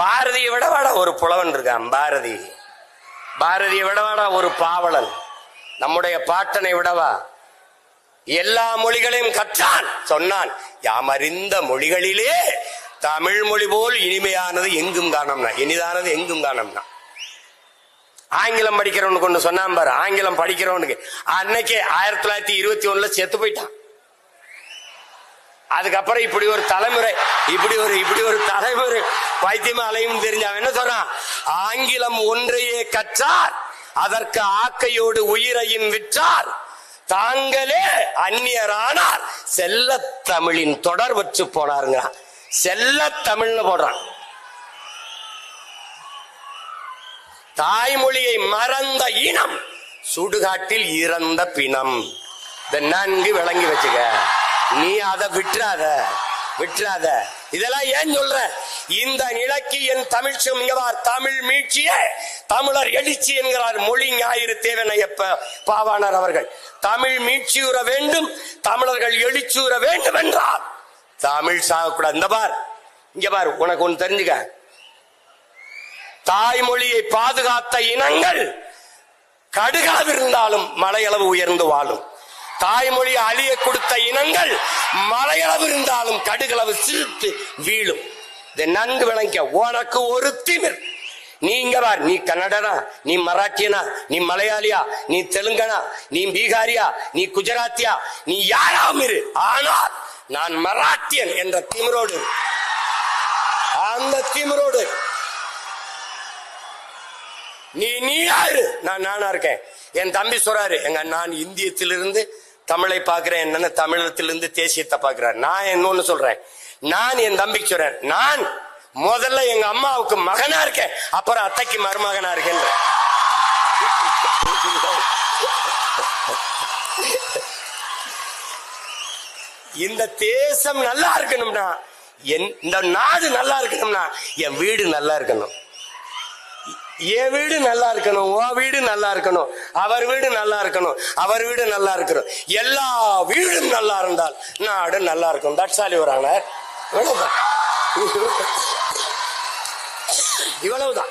பாரதியை விடவாடா ஒரு புலவன் இருக்கான். பாரதியை விடவாடா ஒரு பாவலன். நம்முடைய பாட்டனை விடவா எல்லா மொழிகளையும் கற்றான். சொன்னான், யாம் அறிந்த மொழிகளிலே தமிழ் மொழி போல் இனிமையானது எங்கும் காணோம்னா, இனிதானது எங்கும் காணோம்னா. ஆங்கிலம் படிக்கிறவனுக்கு ஒண்ணு சொன்னான் பாரு. ஆங்கிலம் படிக்கிறவனுக்கு அன்னைக்கே 1921 செத்து போயிட்டான். அதுக்கப்புறம் இப்படி ஒரு தலைமுறை பைத்தியமா அலையும் தெரிஞ்ச அவன் என்ன சொல்றான், ஆங்கிலம் ஒன்றையே கற்றார் அதற்கு ஆக்கையோடு உயிரையும் விற்றார் தாங்களே அந்நியரானார் செல்ல தமிழின் தொடர் வச்சு போனாருங்க. செல்ல தமிழ்னு போடுறான். தாய்மொழியை மறந்த இனம் சுடுகாட்டில் இறந்த பிணம். நன்கு விளங்கி வச்சுக்க. நீ அதை விட்டுறாத. இதெல்லாம் ஏன் சொல்ற? இந்த நிலைக்கு என் தமிழ் தமிழ் மீட்சியே தமிழர் எழுச்சி என்கிறார் மொழி ஞாயிறு தேவனையப்ப பாவாணர் அவர்கள். தமிழ் மீட்சியுற வேண்டும், தமிழர்கள் எழுச்சியுற வேண்டும் என்றால் தமிழ் சாகக்கூடாது. இந்த பார், இங்க பார், உனக்கு ஒன்று தெரிஞ்சுக்க. தாய்மொழியை பாதுகாத்த இனங்கள் கடுகளவு இருந்தாலும் மலையளவு உயர்ந்து வாழும். தாய்மொழி அழிய கொடுத்த இனங்கள் மலையளவு இருந்தாலும் கடுகளவு சிரித்து வீழும். இதை நன்கு விளங்க. உனக்கு ஒரு திமிர். நீங்க பார், நீ கன்னடனா, நீ மராட்டியனா, நீ மலையாளியா, நீ தெலுங்கனா, நீ பீகாரியா, நீ குஜராத்தியா, நீ யாராவும் இரு. ஆனால் நான் மராட்டியன் என்ற திமிரோடு, அந்த திமிரோடு நீ யாரு? நானா இருக்கேன். என் தம்பி சொல்றாரு, நான் இந்தியத்திலிருந்து தமிழை பார்க்கிறேன், என்னன்னு தமிழகத்திலிருந்து தேசியத்தை பார்க்கிறார். நான் இன்னொன்னு சொல்றேன், நான் என் தம்பிக்கு சொல்றேன், நான் முதல்ல எங்க அம்மாவுக்கு மகனா இருக்கேன், அப்புறம் அத்தைக்கு மருமகனா இருக்கேன். இந்த தேசம் நல்லா இருக்கணும்னா, இந்த நாடு நல்லா இருக்கணும்னா என் வீடு நல்லா இருக்கணும். என் வீடு நல்லா இருக்கணும், உன் வீடு நல்லா இருக்கணும், அவர் வீடு நல்லா இருக்கணும், அவர் வீடு நல்லா இருக்கணும். எல்லா வீடும் நல்லா இருந்தால் நாடு நல்லா இருக்கும். தட்சாலி வராங்க. இவ்வளவுதான்.